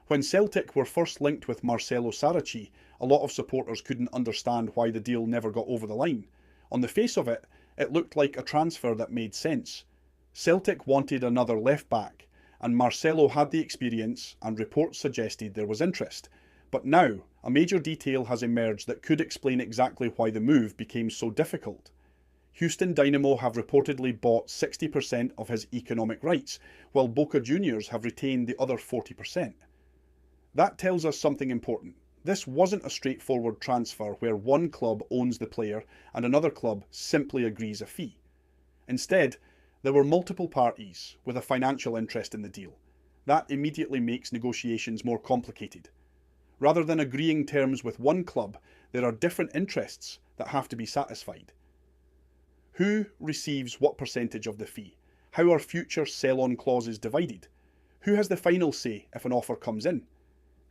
When Celtic were first linked with Marcelo Saracchi, a lot of supporters couldn't understand why the deal never got over the line. On the face of it, it looked like a transfer that made sense. Celtic wanted another left-back, and Marcelo had the experience, and reports suggested there was interest. But now, a major detail has emerged that could explain exactly why the move became so difficult. Houston Dynamo have reportedly bought 60% of his economic rights, while Boca Juniors have retained the other 40%. That tells us something important. This wasn't a straightforward transfer where one club owns the player and another club simply agrees a fee. Instead, there were multiple parties with a financial interest in the deal. That immediately makes negotiations more complicated. Rather than agreeing terms with one club, there are different interests that have to be satisfied. Who receives what percentage of the fee? How are future sell-on clauses divided? Who has the final say if an offer comes in?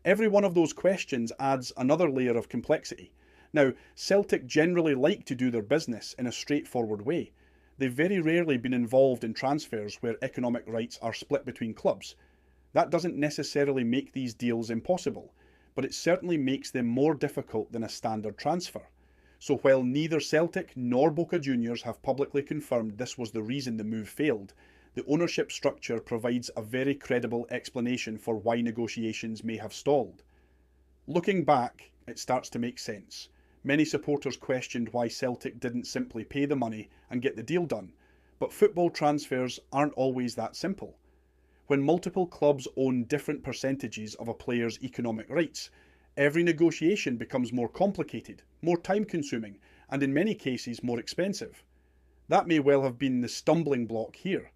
Every one of those questions adds another layer of complexity. Now, Celtic generally like to do their business in a straightforward way. They've very rarely been involved in transfers where economic rights are split between clubs. That doesn't necessarily make these deals impossible, but it certainly makes them more difficult than a standard transfer. So while neither Celtic nor Boca Juniors have publicly confirmed this was the reason the move failed, the ownership structure provides a very credible explanation for why negotiations may have stalled. Looking back, it starts to make sense. Many supporters questioned why Celtic didn't simply pay the money and get the deal done, but football transfers aren't always that simple. When multiple clubs own different percentages of a player's economic rights, every negotiation becomes more complicated, more time-consuming, and in many cases more expensive. That may well have been the stumbling block here.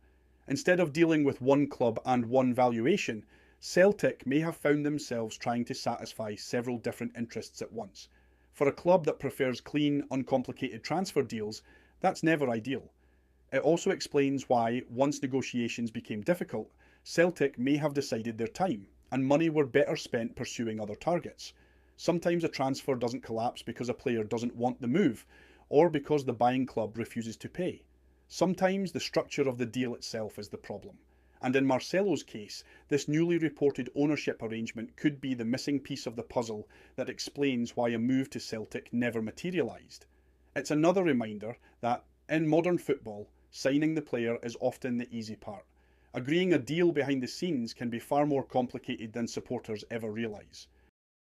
Instead of dealing with one club and one valuation, Celtic may have found themselves trying to satisfy several different interests at once. For a club that prefers clean, uncomplicated transfer deals, that's never ideal. It also explains why, once negotiations became difficult, Celtic may have decided their time and money were better spent pursuing other targets. Sometimes a transfer doesn't collapse because a player doesn't want the move, or because the buying club refuses to pay. Sometimes the structure of the deal itself is the problem. And in Marcelo's case, this newly reported ownership arrangement could be the missing piece of the puzzle that explains why a move to Celtic never materialised. It's another reminder that, in modern football, signing the player is often the easy part. Agreeing a deal behind the scenes can be far more complicated than supporters ever realise.